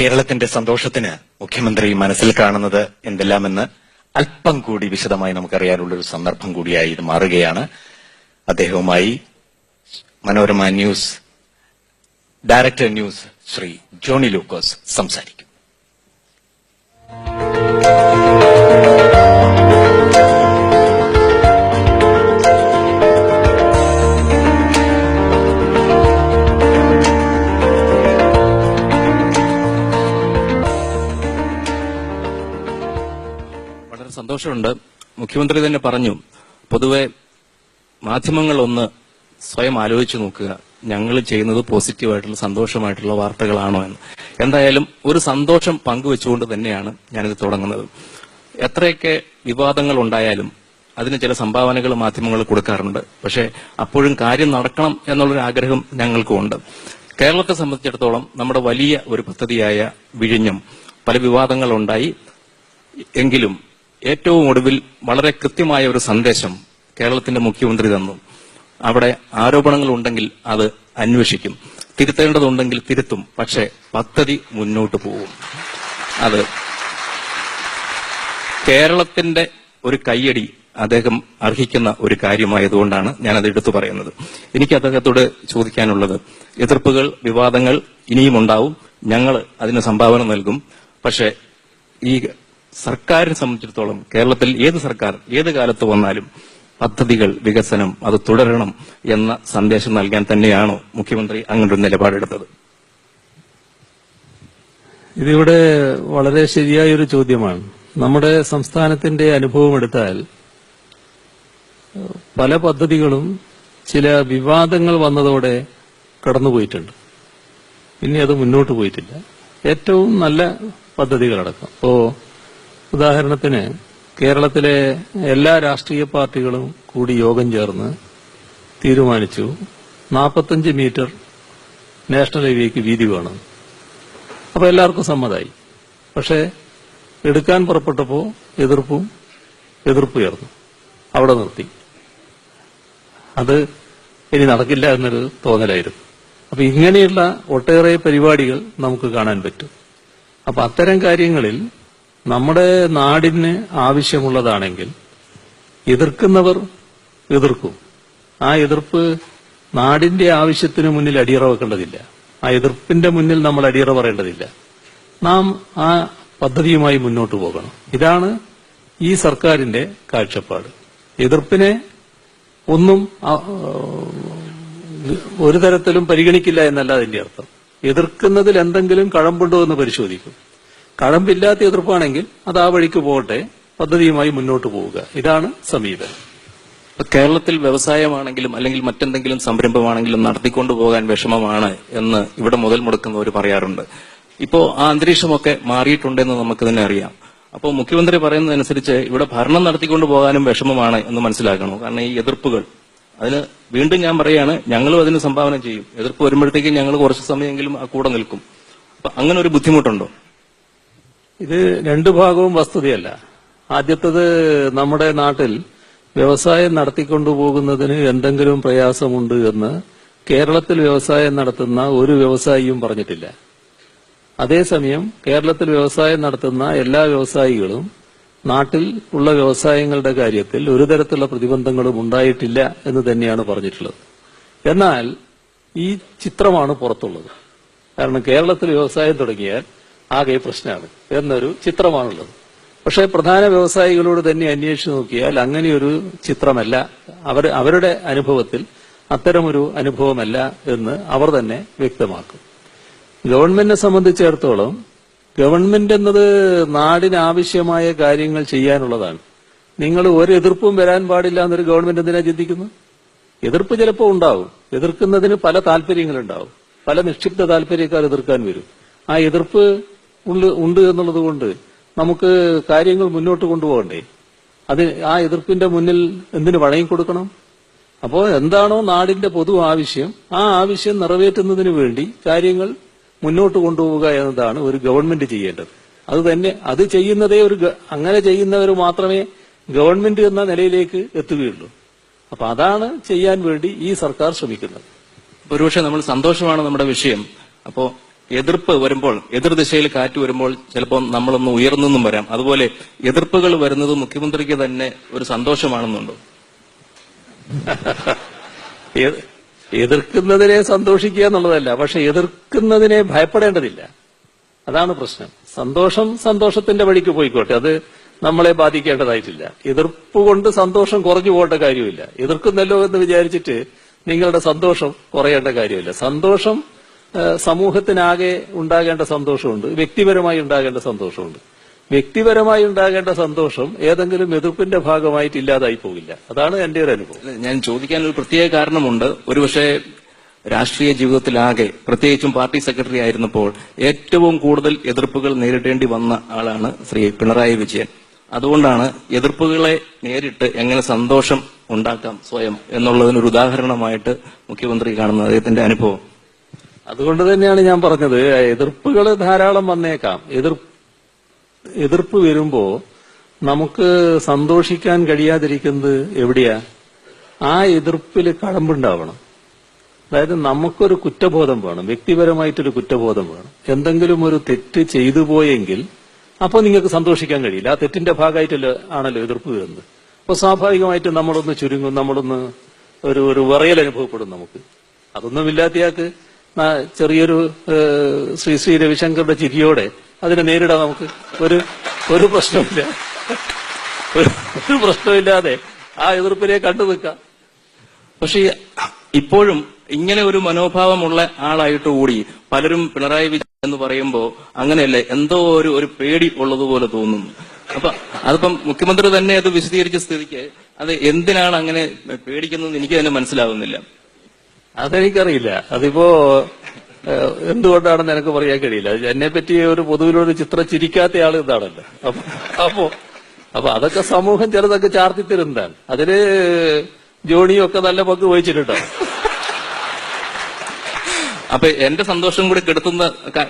കേരളത്തിന്റെ സന്തോഷത്തിന് മുഖ്യമന്ത്രി മനസ്സിൽ കാണുന്നത് എന്തെല്ലാമെന്ന് അല്പം കൂടി വിശദമായി നമുക്കറിയാനുള്ള ഒരു സന്ദർഭം കൂടിയായി ഇത് മാറുകയാണ്. അദ്ദേഹവുമായി Manorama news director news Shri Johny Lukose സംസാരിക്കും. വളരെ സന്തോഷമുണ്ട്. മുഖ്യമന്ത്രി തന്നെ പറഞ്ഞു, പൊതുവെ മാധ്യമങ്ങൾ ഒന്ന് സ്വയം ആലോചിച്ചു നോക്കുക, ഞങ്ങൾ ചെയ്യുന്നത് പോസിറ്റീവായിട്ടുള്ള സന്തോഷമായിട്ടുള്ള വാർത്തകളാണോ എന്ന്. എന്തായാലും ഒരു സന്തോഷം പങ്കുവെച്ചുകൊണ്ട് തന്നെയാണ് ഞാനിത് തുടങ്ങുന്നത്. എത്രയൊക്കെ വിവാദങ്ങൾ ഉണ്ടായാലും അതിന് ചില സംഭാവനകൾ മാധ്യമങ്ങൾ കൊടുക്കാറുണ്ട്. പക്ഷെ അപ്പോഴും കാര്യം നടക്കണം എന്നുള്ളൊരു ആഗ്രഹം ഞങ്ങൾക്കുമുണ്ട്. കേരളത്തെ സംബന്ധിച്ചിടത്തോളം നമ്മുടെ വലിയ ഒരു പദ്ധതിയായ വിഴിഞ്ഞം പല വിവാദങ്ങളുണ്ടായി എങ്കിലും ഏറ്റവും ഒടുവിൽ വളരെ കൃത്യമായ ഒരു സന്ദേശം കേരളത്തിന്റെ മുഖ്യമന്ത്രി തന്നു. അവിടെ ആരോപണങ്ങൾ ഉണ്ടെങ്കിൽ അത് അന്വേഷിക്കും, തിരുത്തേണ്ടതുണ്ടെങ്കിൽ തിരുത്തും, പക്ഷെ പദ്ധതി മുന്നോട്ട് പോകും. അത് കേരളത്തിന്റെ ഒരു കയ്യടി അദ്ദേഹം അർഹിക്കുന്ന ഒരു കാര്യമായതുകൊണ്ടാണ് ഞാനത് എടുത്തു പറയുന്നത്. എനിക്ക് അദ്ദേഹത്തോട് ചോദിക്കാനുള്ളത്, എതിർപ്പുകൾ, വിവാദങ്ങൾ ഇനിയും ഉണ്ടാവും, ഞങ്ങൾ അതിന് സംഭാവന നൽകും. പക്ഷെ ഈ സർക്കാരിനെ സംബന്ധിച്ചിടത്തോളം കേരളത്തിൽ ഏത് സർക്കാർ ഏത് കാലത്ത് വന്നാലും പദ്ധതികൾ, വികസനം അത് തുടരണം എന്ന സന്ദേശം നൽകാൻ തന്നെയാണോ മുഖ്യമന്ത്രി അങ്ങനൊരു നിലപാടെടുത്തത്? ഇതിവിടെ വളരെ ശരിയായൊരു ചോദ്യമാണ്. നമ്മുടെ സംസ്ഥാനത്തിന്റെ അനുഭവം എടുത്താൽ പല പദ്ധതികളും ചില വിവാദങ്ങൾ വന്നതോടെ കടന്നുപോയിട്ടുണ്ട്, പിന്നെ അത് മുന്നോട്ട് പോയിട്ടില്ല. ഏറ്റവും നല്ല പദ്ധതികളടക്കം. ഉദാഹരണത്തിന് കേരളത്തിലെ എല്ലാ രാഷ്ട്രീയ പാർട്ടികളും കൂടി യോഗം ചേർന്ന് തീരുമാനിച്ചു 45 മീറ്റർ നാഷണൽ ഹൈവേക്ക് വീതി വേണം. അപ്പൊ എല്ലാവർക്കും സമ്മതമായി. പക്ഷെ എടുക്കാൻ പുറപ്പെട്ടപ്പോൾ എതിർപ്പുയർന്നു, അവിടെ നിർത്തി. അത് ഇനി നടക്കില്ല എന്നൊരു തോന്നലായിരുന്നു. അപ്പൊ ഇങ്ങനെയുള്ള ഒട്ടേറെ പരിപാടികൾ നമുക്ക് കാണാൻ പറ്റും. അപ്പൊ അത്തരം കാര്യങ്ങളിൽ നമ്മുടെ നാടിന് ആവശ്യമുള്ളതാണെങ്കിൽ എതിർക്കുന്നവർ എതിർക്കും. ആ എതിർപ്പ് നാടിന്റെ ആവശ്യത്തിന് മുന്നിൽ അടിയറ വെക്കേണ്ടതില്ല. ആ എതിർപ്പിന്റെ മുന്നിൽ നമ്മൾ അടിയറ പറയേണ്ടതില്ല. നാം ആ പദ്ധതിയുമായി മുന്നോട്ട് പോകണം. ഇതാണ് ഈ സർക്കാരിന്റെ കാഴ്ചപ്പാട്. എതിർപ്പിനെ ഒന്നും ഒരു തരത്തിലും പരിഗണിക്കില്ല എന്നല്ല അതിന്റെ അർത്ഥം. എതിർക്കുന്നതിൽ എന്തെങ്കിലും കഴമ്പുണ്ടോ എന്ന് പരിശോധിക്കും. കഴമ്പില്ലാത്ത എതിർപ്പാണെങ്കിൽ അത് ആ വഴിക്ക് പോകട്ടെ, പദ്ധതിയുമായി മുന്നോട്ട് പോവുക. ഇതാണ് സമീപനം. കേരളത്തിൽ വ്യവസായമാണെങ്കിലും അല്ലെങ്കിൽ മറ്റെന്തെങ്കിലും സംരംഭമാണെങ്കിലും നടത്തിക്കൊണ്ടു പോകാൻ വിഷമമാണ് എന്ന് ഇവിടെ മുതൽ മുടക്കുന്നവർ പറയാറുണ്ട്. ഇപ്പോ ആ അന്തരീക്ഷമൊക്കെ മാറിയിട്ടുണ്ടെന്ന് നമുക്ക് തന്നെ അറിയാം. അപ്പോൾ മുഖ്യമന്ത്രി പറയുന്നതനുസരിച്ച് ഇവിടെ ഭരണം നടത്തിക്കൊണ്ടു പോകാനും വിഷമമാണ് എന്ന് മനസ്സിലാക്കണം. കാരണം ഈ എതിർപ്പുകൾ, അതിന് വീണ്ടും ഞാൻ പറയാണ്, ഞങ്ങളും അതിന് സംഭാവന ചെയ്യും. എതിർപ്പ് വരുമ്പോഴത്തേക്കും ഞങ്ങൾ കുറച്ച് സമയമെങ്കിലും ആ കൂടെ നിൽക്കും. അപ്പൊ അങ്ങനെ ഒരു ബുദ്ധിമുട്ടുണ്ടോ? ഇത് രണ്ടു ഭാഗവും വസ്തുതയല്ല. ആദ്യത്തത്, നമ്മുടെ നാട്ടിൽ വ്യവസായം നടത്തിക്കൊണ്ടുപോകുന്നതിന് എന്തെങ്കിലും പ്രയാസമുണ്ട് എന്ന് കേരളത്തിൽ വ്യവസായം നടത്തുന്ന ഒരു വ്യവസായിയും പറഞ്ഞിട്ടില്ല. അതേസമയം കേരളത്തിൽ വ്യവസായം നടത്തുന്ന എല്ലാ വ്യവസായികളും നാട്ടിൽ ഉള്ള വ്യവസായങ്ങളുടെ കാര്യത്തിൽ ഒരു തരത്തിലുള്ള പ്രതിബന്ധങ്ങളും ഉണ്ടായിട്ടില്ല എന്ന് തന്നെയാണ് പറഞ്ഞിട്ടുള്ളത്. എന്നാൽ ഈ ചിത്രമാണ് പുറത്തുള്ളത്. കാരണം കേരളത്തിൽ വ്യവസായം തുടങ്ങിയാൽ ആകെ പ്രശ്നമാണ് എന്നൊരു ചിത്രമാണുള്ളത്. പക്ഷേ പ്രധാന വ്യവസായികളോട് തന്നെ അന്വേഷിച്ചു നോക്കിയാൽ അങ്ങനെയൊരു ചിത്രമല്ല, അവരുടെ അനുഭവത്തിൽ അത്തരമൊരു അനുഭവമല്ല എന്ന് അവർ തന്നെ വ്യക്തമാക്കും. ഗവൺമെന്റിനെ സംബന്ധിച്ചിടത്തോളം ഗവൺമെന്റ് എന്നത് നാടിന് ആവശ്യമായ കാര്യങ്ങൾ ചെയ്യാനുള്ളതാണ്. നിങ്ങൾ ഒരു എതിർപ്പും വരാൻ പാടില്ല എന്നൊരു ഗവൺമെന്റ് എന്തിനാ ചിന്തിക്കുന്നു? എതിർപ്പ് ചിലപ്പോൾ ഉണ്ടാവും. എതിർക്കുന്നതിന് പല താല്പര്യങ്ങളുണ്ടാവും. പല നിക്ഷിപ്ത താല്പര്യക്കാർ എതിർക്കാൻ വരും. ആ എതിർപ്പ് ഉണ്ട് എന്നുള്ളത് കൊണ്ട് നമുക്ക് കാര്യങ്ങൾ മുന്നോട്ട് കൊണ്ടുപോകണ്ടേ? ആ എതിർപ്പിന്റെ മുന്നിൽ എന്തിനു വഴങ്ങിക്കൊടുക്കണം? അപ്പോൾ എന്താണോ നാടിന്റെ പൊതു ആവശ്യം, ആ ആവശ്യം നിറവേറ്റുന്നതിന് വേണ്ടി കാര്യങ്ങൾ മുന്നോട്ട് കൊണ്ടുപോവുക എന്നതാണ് ഒരു ഗവൺമെന്റ് ചെയ്യേണ്ടത്. അത് ചെയ്യുന്നതേ അങ്ങനെ ചെയ്യുന്നവർ മാത്രമേ ഗവൺമെന്റ് എന്ന നിലയിലേക്ക് എത്തുകയുള്ളൂ. അപ്പൊ അതാണ് ചെയ്യാൻ വേണ്ടി ഈ സർക്കാർ ശ്രമിക്കുന്നത്. ഒരുപക്ഷെ നമ്മൾ സന്തോഷമാണ് നമ്മുടെ വിഷയം. അപ്പോ എതിർപ്പ് വരുമ്പോൾ, എതിർദിശയിൽ കാറ്റ് വരുമ്പോൾ ചിലപ്പോൾ നമ്മളൊന്ന് ഉയർന്നെന്നും വരാം. അതുപോലെ എതിർപ്പുകൾ വരുന്നത് മുഖ്യമന്ത്രിക്ക് തന്നെ ഒരു സന്തോഷമാണെന്നുണ്ടോ? എതിർക്കുന്നതിനെ സന്തോഷിക്കുക എന്നുള്ളതല്ല, പക്ഷെ എതിർക്കുന്നതിനെ ഭയപ്പെടേണ്ടതില്ല. അതാണ് പ്രശ്നം. സന്തോഷത്തിന്റെ വഴിക്ക് പോയിക്കോട്ടെ, അത് നമ്മളെ ബാധിക്കേണ്ടതായിട്ടില്ല. എതിർപ്പ് കൊണ്ട് സന്തോഷം കുറഞ്ഞു പോകേണ്ട കാര്യമില്ല. എതിർക്കുന്നല്ലോ എന്ന് വിചാരിച്ചിട്ട് നിങ്ങളുടെ സന്തോഷം കുറയേണ്ട കാര്യമില്ല. സന്തോഷം സമൂഹത്തിനാകെ ഉണ്ടാകേണ്ട സന്തോഷമുണ്ട്, വ്യക്തിപരമായി ഉണ്ടാകേണ്ട സന്തോഷമുണ്ട്. വ്യക്തിപരമായി ഉണ്ടാകേണ്ട സന്തോഷം ഏതെങ്കിലും എതിർപ്പിന്റെ ഭാഗമായിട്ട് ഇല്ലാതായി പോകില്ല. അതാണ് എന്റെ ഒരു അനുഭവം. ഞാൻ ചോദിക്കാൻ ഒരു പ്രത്യേക കാരണമുണ്ട്. ഒരുപക്ഷെ രാഷ്ട്രീയ ജീവിതത്തിലാകെ, പ്രത്യേകിച്ചും പാർട്ടി സെക്രട്ടറി ആയിരുന്നപ്പോൾ ഏറ്റവും കൂടുതൽ എതിർപ്പുകൾ നേരിടേണ്ടി വന്ന ആളാണ് ശ്രീ പിണറായി വിജയൻ. അതുകൊണ്ടാണ് എതിർപ്പുകളെ നേരിട്ട് എങ്ങനെ സന്തോഷം ഉണ്ടാക്കാം സ്വയം എന്നുള്ളതിനൊരു ഉദാഹരണമായിട്ട് മുഖ്യമന്ത്രി കാണുന്നത് അദ്ദേഹത്തിന്റെ അനുഭവം. അതുകൊണ്ട് തന്നെയാണ് ഞാൻ പറഞ്ഞത്, എതിർപ്പുകൾ ധാരാളം വന്നേക്കാം. എതിർപ്പ് വരുമ്പോ നമുക്ക് സന്തോഷിക്കാൻ കഴിയാതിരിക്കുന്നത് എവിടെയാ? ആ എതിർപ്പിൽ കഴമ്പുണ്ടാവണം. അതായത് നമുക്കൊരു കുറ്റബോധം വേണം, വ്യക്തിപരമായിട്ടൊരു കുറ്റബോധം വേണം. എന്തെങ്കിലും ഒരു തെറ്റ് ചെയ്തു പോയെങ്കിൽ അപ്പൊ നിങ്ങൾക്ക് സന്തോഷിക്കാൻ കഴിയില്ല. ആ തെറ്റിന്റെ ഭാഗമായിട്ടല്ലോ ആണല്ലോ എതിർപ്പ് വരുന്നത്. അപ്പൊ സ്വാഭാവികമായിട്ടും നമ്മളൊന്ന് ചുരുങ്ങും, നമ്മളൊന്ന് ഒരു വിറയൽ അനുഭവപ്പെടും നമുക്ക്. അതൊന്നുമില്ലാത്തയാൾക്ക് ചെറിയൊരു ശ്രീ രവിശങ്കറുടെ ചിരിയോടെ അതിനെ നേരിടാം. നമുക്ക് ഒരു പ്രശ്നമില്ല, ഒരു പ്രശ്നമില്ലാതെ ആ എതിർപ്പിനെ കണ്ടു നിൽക്കാം. പക്ഷേ ഇപ്പോഴും ഇങ്ങനെ ഒരു മനോഭാവമുള്ള ആളായിട്ട് കൂടി പലരും പിണറായി വിജയൻ എന്ന് പറയുമ്പോൾ അങ്ങനെയല്ലേ, എന്തോ ഒരു പേടി ഉള്ളതുപോലെ തോന്നുന്നു. അപ്പൊ അതിപ്പം മുഖ്യമന്ത്രി തന്നെ അത് വിശദീകരിച്ച സ്ഥിതിക്ക് അത് എന്തിനാണ് അങ്ങനെ പേടിക്കുന്നതെന്ന് എനിക്ക് തന്നെ മനസ്സിലാവുന്നില്ല. അതെനിക്കറിയില്ല. അതിപ്പോ എന്തുകൊണ്ടാണെന്ന് എനിക്ക് പറയാൻ കഴിയില്ല. എന്നെ പറ്റി ഒരു പൊതുവിലൊരു ചിത്രം ചിരിക്കാത്ത ആൾ എന്താണല്ലോ. അപ്പൊ അതൊക്കെ സമൂഹം ചിലതൊക്കെ ചാർത്തിത്തരുന്നതാണ്. അതില് ജോണിയൊക്കെ നല്ല പങ്ക് വഹിച്ചിട്ടുണ്ടോ? അപ്പൊ എന്റെ സന്തോഷം കൂടി കെടുത്തുന്ന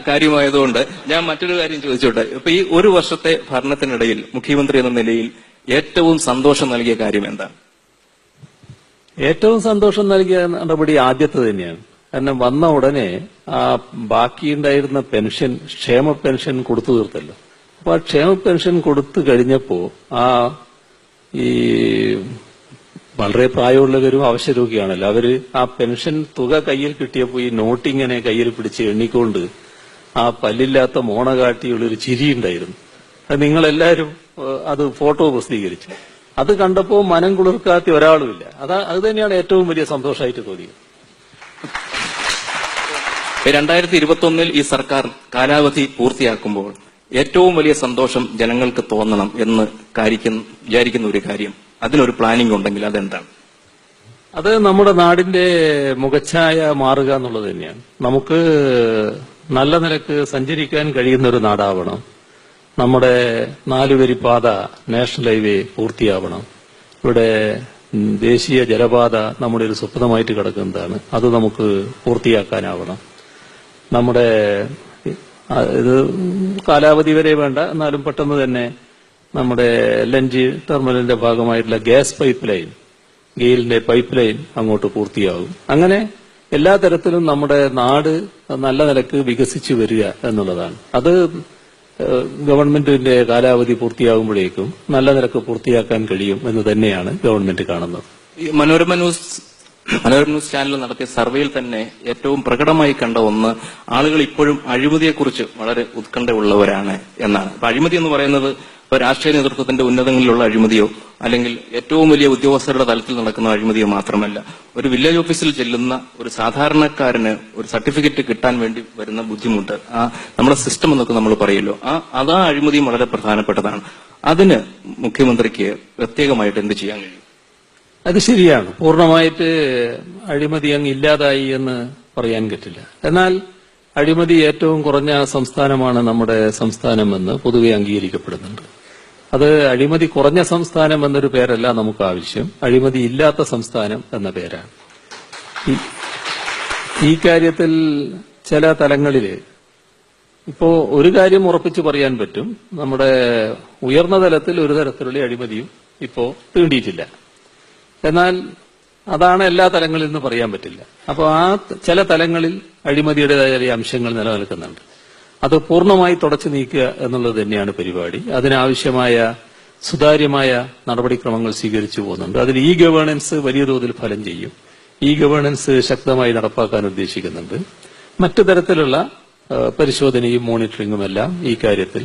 കാര്യമായതുകൊണ്ട് ഞാൻ മറ്റൊരു കാര്യം ചോദിച്ചോട്ടെ. ഇപ്പൊ ഈ ഒരു വർഷത്തെ ഭരണത്തിനിടയിൽ മുഖ്യമന്ത്രി എന്ന നിലയിൽ ഏറ്റവും സന്തോഷം നൽകിയ കാര്യം എന്താണ്? ഏറ്റവും സന്തോഷം നൽകിയ നടപടി ആദ്യത്തെ തന്നെയാണ്. കാരണം വന്ന ഉടനെ ആ ബാക്കിയുണ്ടായിരുന്ന പെൻഷൻ, ക്ഷേമ പെൻഷൻ കൊടുത്തു തീർത്തല്ലോ. അപ്പൊ ആ ക്ഷേമ പെൻഷൻ കൊടുത്തു കഴിഞ്ഞപ്പോ ഈ വളരെ പ്രായമുള്ളവരും അവശരോഗിയാണല്ലോ, അവര് ആ പെൻഷൻ തുക കയ്യിൽ കിട്ടിയപ്പോ ഈ നോട്ടിങ്ങനെ കയ്യിൽ പിടിച്ച് എണ്ണിക്കൊണ്ട് ആ പല്ലില്ലാത്ത മോണ കാട്ടിയുള്ളൊരു ചിരിയുണ്ടായിരുന്നു. അത് നിങ്ങളെല്ലാവരും അത് ഫോട്ടോ പ്രസിദ്ധീകരിച്ചു. അത് കണ്ടപ്പോ മനം കുളിർക്കാത്ത ഒരാളുമില്ല. അത് തന്നെയാണ് ഏറ്റവും വലിയ സന്തോഷമായിട്ട് തോന്നിയത്. 2021 ഈ സർക്കാർ കാലാവധി പൂർത്തിയാക്കുമ്പോൾ ഏറ്റവും വലിയ സന്തോഷം ജനങ്ങൾക്ക് തോന്നണം എന്ന് വിചാരിക്കുന്ന ഒരു കാര്യം, അതിനൊരു പ്ലാനിംഗ് ഉണ്ടെങ്കിൽ അതെന്താണ്? അത് നമ്മുടെ നാടിന്റെ മുഖച്ഛായ മാറുക എന്നുള്ളത് തന്നെയാണ്. നമുക്ക് നല്ല നിലക്ക് സഞ്ചരിക്കാൻ കഴിയുന്ന ഒരു നാടാവണം. നമ്മുടെ 4 വരിപ്പാത നാഷണൽ ഹൈവേ പൂർത്തിയാവണം. ഇവിടെ ദേശീയ ജലപാത നമ്മുടെ ഒരു സ്വപ്നമായിട്ട് കിടക്കുന്നതാണ്, അത് നമുക്ക് പൂർത്തിയാക്കാനാവണം. നമ്മുടെ ഇത് കാലാവധി വരെ വേണ്ട, എന്നാലും പെട്ടെന്ന് തന്നെ നമ്മുടെ LNG ടെർമിനലിന്റെ ഭാഗമായിട്ടുള്ള ഗ്യാസ് പൈപ്പ് ലൈൻ, ഗെയിലിന്റെ പൈപ്പ് ലൈൻ അങ്ങോട്ട് പൂർത്തിയാകും. അങ്ങനെ എല്ലാ തരത്തിലും നമ്മുടെ നാട് നല്ല നിലക്ക് വികസിച്ചു വരിക എന്നുള്ളതാണ്. അത് ഗവൺമെന്റിന്റെ കാലാവധി പൂർത്തിയാകുമ്പോഴേക്കും നല്ല നിലക്ക് പൂർത്തിയാക്കാൻ കഴിയും എന്ന് തന്നെയാണ് ഗവൺമെന്റ് കാണുന്നത്. മനോരമ ന്യൂസ് ചാനൽ നടത്തിയ സർവേയിൽ തന്നെ ഏറ്റവും പ്രകടമായി കണ്ട ഒന്ന്, ആളുകൾ ഇപ്പോഴും അഴിമതിയെക്കുറിച്ച് വളരെ ഉത്കണ്ഠയുള്ളവരാണ് എന്നാണ്. അപ്പൊ അഴിമതി എന്ന് പറയുന്നത് ഇപ്പൊ രാഷ്ട്രീയ നേതൃത്വത്തിന്റെ ഉന്നതങ്ങളിലുള്ള അഴിമതിയോ അല്ലെങ്കിൽ ഏറ്റവും വലിയ ഉദ്യോഗസ്ഥരുടെ തലത്തിൽ നടക്കുന്ന അഴിമതിയോ മാത്രമല്ല, ഒരു വില്ലേജ് ഓഫീസിൽ ചെല്ലുന്ന ഒരു സാധാരണക്കാരന് ഒരു സർട്ടിഫിക്കറ്റ് കിട്ടാൻ വേണ്ടി വരുന്ന ബുദ്ധിമുട്ട്, നമ്മുടെ സിസ്റ്റം എന്നൊക്കെ നമ്മൾ പറയുമല്ലോ, അതാ അഴിമതിയും വളരെ പ്രധാനപ്പെട്ടതാണ്. അതിന് മുഖ്യമന്ത്രിക്ക് പ്രത്യേകമായിട്ട് എന്ത് ചെയ്യാൻ കഴിയും? അത് ശരിയാണ്, പൂർണ്ണമായിട്ട് അഴിമതി അങ്ങ് ഇല്ലാതായി എന്ന് പറയാൻ പറ്റില്ല. എന്നാൽ അഴിമതി ഏറ്റവും കുറഞ്ഞ സംസ്ഥാനമാണ് നമ്മുടെ സംസ്ഥാനമെന്ന് പൊതുവെ അംഗീകരിക്കപ്പെടുന്നുണ്ട്. അത് അഴിമതി കുറഞ്ഞ സംസ്ഥാനം എന്നൊരു പേരല്ല നമുക്ക് ആവശ്യം, അഴിമതി ഇല്ലാത്ത സംസ്ഥാനം എന്ന പേരാണ്. ഈ കാര്യത്തിൽ ചില തലങ്ങളില് ഇപ്പോ ഒരു കാര്യം ഉറപ്പിച്ചു പറയാൻ പറ്റും, നമ്മുടെ ഉയർന്ന തലത്തിൽ ഒരു തരത്തിലുള്ള അഴിമതിയും ഇപ്പോ തീണ്ടിയിട്ടില്ല. എന്നാൽ അതാണ് എല്ലാ തലങ്ങളിൽ നിന്ന് പറയാൻ പറ്റില്ല. അപ്പോൾ ആ ചില തലങ്ങളിൽ അഴിമതിയുടേതായ ചില അംശങ്ങൾ നിലനിൽക്കുന്നുണ്ട്. അത് പൂർണ്ണമായി തുടച്ചു നീക്കുക എന്നുള്ളത് തന്നെയാണ് പരിപാടി. അതിനാവശ്യമായ സുതാര്യമായ നടപടിക്രമങ്ങൾ സ്വീകരിച്ചു പോകുന്നുണ്ട്. അതിൽ ഇ ഗവേണൻസ് വലിയ തോതിൽ ഫലം ചെയ്യും. ഇ ഗവേണൻസ് ശക്തമായി നടപ്പാക്കാൻ ഉദ്ദേശിക്കുന്നുണ്ട്. മറ്റു തരത്തിലുള്ള പരിശോധനയും മോണിറ്ററിംഗും എല്ലാം ഈ കാര്യത്തിൽ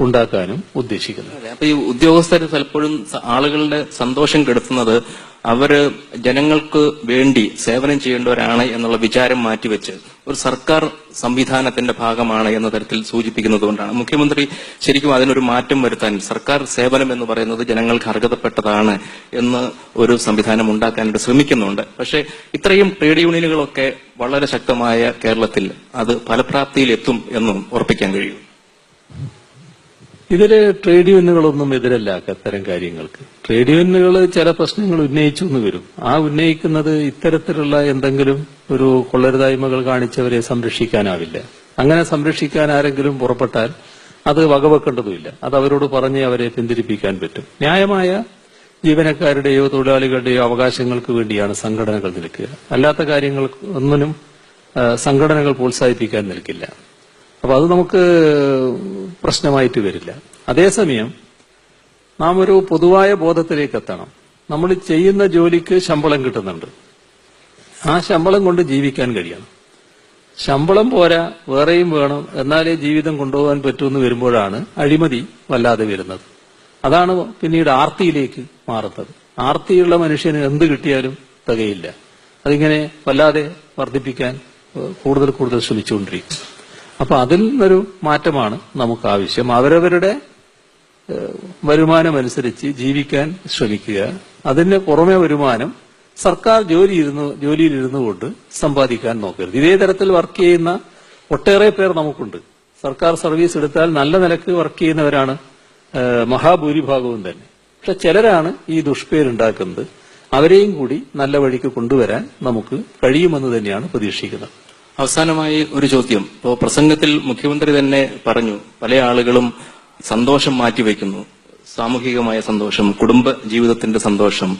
ഉണ്ടാക്കാനും ഉദ്ദേശിക്കുന്നത്. അപ്പൊ ഈ ഉദ്യോഗസ്ഥർ പലപ്പോഴും ആളുകളുടെ സന്തോഷം കെടുത്തുന്നത് അവര് ജനങ്ങൾക്ക് വേണ്ടി സേവനം ചെയ്യേണ്ടവരാണ് എന്നുള്ള വിചാരം മാറ്റിവെച്ച് ഒരു സർക്കാർ സംവിധാനത്തിന്റെ ഭാഗമാണ് എന്ന തരത്തിൽ സൂചിപ്പിക്കുന്നത് കൊണ്ടാണ് മുഖ്യമന്ത്രി ശരിക്കും അതിനൊരു മാറ്റം വരുത്താൻ സർക്കാർ സേവനം എന്ന് പറയുന്നത് ജനങ്ങൾക്ക് അർഹതപ്പെട്ടതാണ് എന്ന് ഒരു സംവിധാനം ഉണ്ടാക്കാനായിട്ട് ശ്രമിക്കുന്നുണ്ട്. പക്ഷേ ഇത്രയും ട്രേഡ് യൂണിയനുകളൊക്കെ വളരെ ശക്തമായ കേരളത്തിൽ അത് ഫലപ്രാപ്തിയിൽ എത്തും എന്നും ഉറപ്പിക്കാൻ കഴിയും. ഇതില് ട്രേഡ് യൂണിയനുകളൊന്നും എതിരല്ല അത്തരം കാര്യങ്ങൾക്ക്. ട്രേഡ് യൂണിയനുകൾ ചില പ്രശ്നങ്ങൾ ഉന്നയിച്ചു എന്ന് വരും. ആ ഉന്നയിക്കുന്നത് ഇത്തരത്തിലുള്ള എന്തെങ്കിലും ഒരു കൊള്ളരുതായ്മകൾ കാണിച്ചവരെ സംരക്ഷിക്കാനാവില്ല. അങ്ങനെ സംരക്ഷിക്കാൻ ആരെങ്കിലും പുറപ്പെട്ടാൽ അത് വകവെക്കേണ്ടതുമില്ല. അത് അവരോട് പറഞ്ഞ് അവരെ പിന്തിരിപ്പിക്കാൻ പറ്റും. ന്യായമായ ജീവനക്കാരുടെയോ തൊഴിലാളികളുടെയോ അവകാശങ്ങൾക്ക് വേണ്ടിയാണ് സംഘടനകൾ നിൽക്കുക. അല്ലാത്ത കാര്യങ്ങൾ ഒന്നിനും സംഘടനകൾ പ്രോത്സാഹിപ്പിക്കാൻ നിൽക്കില്ല. അപ്പൊ അത് നമുക്ക് പ്രശ്നമായിട്ട് വരില്ല. അതേസമയം നാം ഒരു പൊതുവായ ബോധത്തിലേക്ക് എത്തണം. നമ്മൾ ചെയ്യുന്ന ജോലിക്ക് ശമ്പളം കിട്ടുന്നുണ്ട്. ആ ശമ്പളം കൊണ്ട് ജീവിക്കാൻ കഴിയണം. ശമ്പളം പോരാ, വേറെയും വേണം, എന്നാലേ ജീവിതം കൊണ്ടുപോകാൻ പറ്റുമെന്ന് വരുമ്പോഴാണ് അഴിമതി വല്ലാതെ വരുന്നത്. അതാണ് പിന്നീട് ആർത്തിയിലേക്ക് മാറുന്നത്. ആർത്തിയുള്ള മനുഷ്യന് എന്ത് കിട്ടിയാലും തികയില്ല. അതിങ്ങനെ വല്ലാതെ വർദ്ധിപ്പിക്കാൻ കൂടുതൽ കൂടുതൽ ശ്രമിച്ചുകൊണ്ടിരിക്കും. അപ്പൊ അതിൽ നിന്നൊരു മാറ്റമാണ് നമുക്ക് ആവശ്യം. അവരവരുടെ വരുമാനമനുസരിച്ച് ജീവിക്കാൻ ശ്രമിക്കുക. അതിന് പുറമെ വരുമാനം സർക്കാർ ജോലിയിലിരുന്നു കൊണ്ട് സമ്പാദിക്കാൻ നോക്കരുത്. ഇതേ തരത്തിൽ വർക്ക് ചെയ്യുന്ന ഒട്ടേറെ പേർ നമുക്കുണ്ട്. സർക്കാർ സർവീസ് എടുത്താൽ നല്ല നിലക്ക് വർക്ക് ചെയ്യുന്നവരാണ് മഹാഭൂരിഭാഗവും തന്നെ. പക്ഷെ ചിലരാണ് ഈ ദുഷ്പേരുണ്ടാക്കുന്നത്. അവരെയും കൂടി നല്ല വഴിക്ക് കൊണ്ടുവരാൻ നമുക്ക് കഴിയുമെന്ന് തന്നെയാണ് പ്രതീക്ഷിക്കുന്നത്. അവസാനമായി ഒരു ചോദ്യം. ഇപ്പോ പ്രസംഗത്തിൽ മുഖ്യമന്ത്രി തന്നെ പറഞ്ഞു പല ആളുകളും സന്തോഷം മാറ്റിവെക്കുന്നു. സാമൂഹികമായ സന്തോഷം, കുടുംബ ജീവിതത്തിന്റെ സന്തോഷം.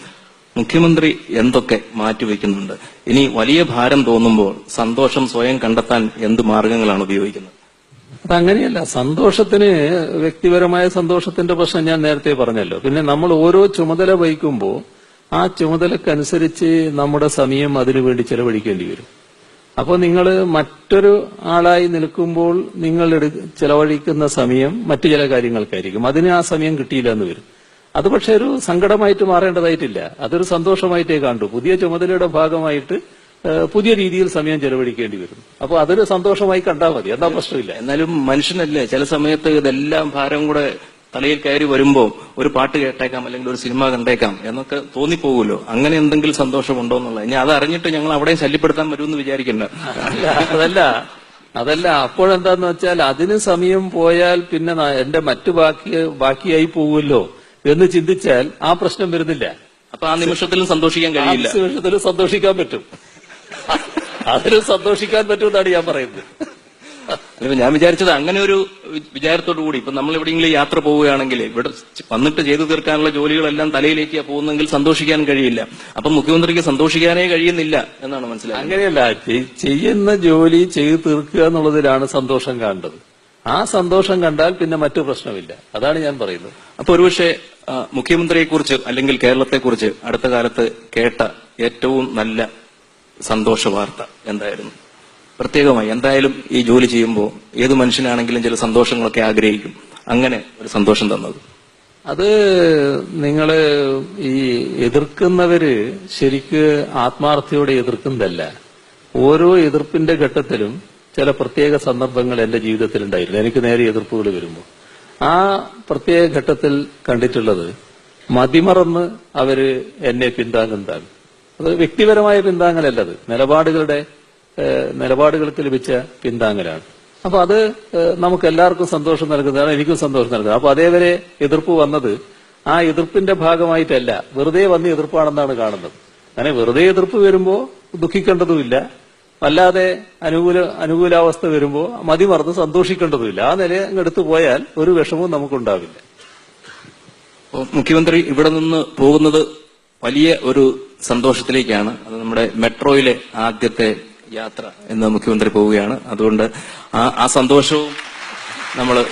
മുഖ്യമന്ത്രി എന്തൊക്കെ മാറ്റിവെക്കുന്നുണ്ട്? ഇനി വലിയ ഭാരം തോന്നുമ്പോൾ സന്തോഷം സ്വയം കണ്ടെത്താൻ എന്ത് മാർഗങ്ങളാണ് ഉപയോഗിക്കുന്നത്? അതങ്ങനെയല്ല. സന്തോഷത്തിന് വ്യക്തിപരമായ സന്തോഷത്തിന്റെ പ്രശ്നം ഞാൻ നേരത്തെ പറഞ്ഞല്ലോ. പിന്നെ നമ്മൾ ഓരോ ചുമതല വഹിക്കുമ്പോൾ ആ ചുമതലക്കനുസരിച്ച് നമ്മുടെ സമയം അതിനുവേണ്ടി ചെലവഴിക്കേണ്ടി വരും. അപ്പോൾ നിങ്ങൾ മറ്റൊരു ആളായി നിൽക്കുമ്പോൾ നിങ്ങൾ ചെലവഴിക്കുന്ന സമയം മറ്റു ചില കാര്യങ്ങൾക്കായിരിക്കും. അതിന് ആ സമയം കിട്ടിയില്ല എന്ന് വരും. അത് പക്ഷെ ഒരു സങ്കടമായിട്ട് മാറേണ്ടതായിട്ടില്ല. അതൊരു സന്തോഷമായിട്ടേ കണ്ടു. പുതിയ ചുമതലയുടെ ഭാഗമായിട്ട് പുതിയ രീതിയിൽ സമയം ചെലവഴിക്കേണ്ടി വരും. അപ്പോൾ അതൊരു സന്തോഷമായി കണ്ടാൽ മതി. എന്താ പ്രശ്നമില്ല. എന്നാലും മനുഷ്യനല്ലേ ചില സമയത്ത് ഇതെല്ലാം ഭാരം കൂടെ തലയിൽ കയറി വരുമ്പോ ഒരു പാട്ട് കേട്ടേക്കാം, അല്ലെങ്കിൽ ഒരു സിനിമ കണ്ടേക്കാം എന്നൊക്കെ തോന്നിപ്പോകുമല്ലോ. അങ്ങനെ എന്തെങ്കിലും സന്തോഷമുണ്ടോ എന്നുള്ളത്. ഇനി അത് അറിഞ്ഞിട്ട് ഞങ്ങൾ അവിടെയും ശല്യപ്പെടുത്താൻ വരുമെന്ന് വിചാരിക്കണ്ട. അതല്ല. അപ്പോഴെന്താന്ന് വെച്ചാൽ അതിന് സമയം പോയാൽ പിന്നെ എന്റെ മറ്റു ബാക്കിയായി പോകുമല്ലോ എന്ന് ചിന്തിച്ചാൽ ആ പ്രശ്നം വരുന്നില്ല. അപ്പൊ ആ നിമിഷത്തിലും സന്തോഷിക്കാൻ കഴിയില്ല. നിമിഷത്തിലും സന്തോഷിക്കാൻ പറ്റും. അതിനും സന്തോഷിക്കാൻ പറ്റുമെന്നാണ് ഞാൻ പറയുന്നത്. ഞാൻ വിചാരിച്ചത് അങ്ങനെ ഒരു വിചാരത്തോടു കൂടി ഇപ്പൊ നമ്മൾ എവിടെയെങ്കിലും യാത്ര പോവുകയാണെങ്കിൽ ഇവിടെ വന്നിട്ട് ചെയ്തു തീർക്കാനുള്ള ജോലികളെല്ലാം തലയിലേക്ക് പോകുന്നെങ്കിൽ സന്തോഷിക്കാൻ കഴിയില്ല. അപ്പൊ മുഖ്യമന്ത്രിക്ക് സന്തോഷിക്കാനേ കഴിയുന്നില്ല എന്നാണ് മനസ്സിലായത്. അങ്ങനെയല്ല. ചെയ്യുന്ന ജോലി ചെയ്തു തീർക്കുക എന്നുള്ളതിലാണ് സന്തോഷം കാണേണ്ടത്. ആ സന്തോഷം കണ്ടാൽ പിന്നെ മറ്റു പ്രശ്നമില്ല. അതാണ് ഞാൻ പറയുന്നത്. അപ്പൊ ഒരുപക്ഷെ മുഖ്യമന്ത്രിയെക്കുറിച്ച് അല്ലെങ്കിൽ കേരളത്തെക്കുറിച്ച് അടുത്ത കാലത്ത് കേട്ട ഏറ്റവും നല്ല സന്തോഷ വാർത്ത എന്തായിരുന്നു? പ്രത്യേകമായി എന്തായാലും ഈ ജോലി ചെയ്യുമ്പോൾ ഏത് മനുഷ്യനാണെങ്കിലും ചില സന്തോഷങ്ങളൊക്കെ ആഗ്രഹിക്കും. അങ്ങനെ ഒരു സന്തോഷം തന്നത് അത് നിങ്ങള് ഈ എതിർക്കുന്നവര് ശരിക്ക് ആത്മാർത്ഥയോടെ എതിർക്കുന്നതല്ല. ഓരോ എതിർപ്പിന്റെ ഘട്ടത്തിലും ചില പ്രത്യേക സന്ദർഭങ്ങൾ എന്റെ ജീവിതത്തിൽ ഉണ്ടായിരുന്നു. എനിക്ക് നേരെ എതിർപ്പുകൾ വരുമ്പോൾ ആ പ്രത്യേക ഘട്ടത്തിൽ കണ്ടിട്ടുള്ളത് മതിമറന്ന് അവര് എന്നെ പിന്താങ്ങുന്നതാണ്. അത് വ്യക്തിപരമായ പിന്താങ്ങലല്ലത്, നിലപാടുകൾക്ക് ലഭിച്ച പിന്താങ്ങലാണ്. അപ്പൊ അത് നമുക്ക് എല്ലാവർക്കും സന്തോഷം നൽകുന്നതാണ്, എനിക്കും സന്തോഷം നൽകുന്നത്. അപ്പൊ അതേവരെ എതിർപ്പ് വന്നത് ആ എതിർപ്പിന്റെ ഭാഗമായിട്ടല്ല, വെറുതെ വന്ന് എതിർപ്പാണെന്നാണ് കാണുന്നത്. അങ്ങനെ വെറുതെ എതിർപ്പ് വരുമ്പോ ദുഃഖിക്കേണ്ടതുമില്ല, വല്ലാതെ അനുകൂലാവസ്ഥ വരുമ്പോ മതിമറന്ന് സന്തോഷിക്കേണ്ടതുമില്ല. ആ നില എടുത്തു പോയാൽ ഒരു വിഷമവും നമുക്കുണ്ടാവില്ല. മുഖ്യമന്ത്രി ഇവിടെ നിന്ന് പോകുന്നത് വലിയ ഒരു സന്തോഷത്തിലേക്കാണ്. അത് നമ്മുടെ മെട്രോയിലെ ആദ്യത്തെ യാത്ര എന്ന് മുഖ്യമന്ത്രി പോവുകയാണ്. അതുകൊണ്ട് ആ സന്തോഷവും നമ്മൾ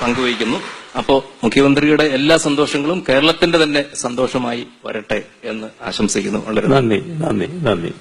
പങ്കുവയ്ക്കുന്നു. അപ്പോ മുഖ്യമന്ത്രിയുടെ എല്ലാ സന്തോഷങ്ങളും കേരളത്തിന്റെ തന്നെ സന്തോഷമായി വരട്ടെ എന്ന് ആശംസിക്കുന്നു. വളരെ നന്ദി.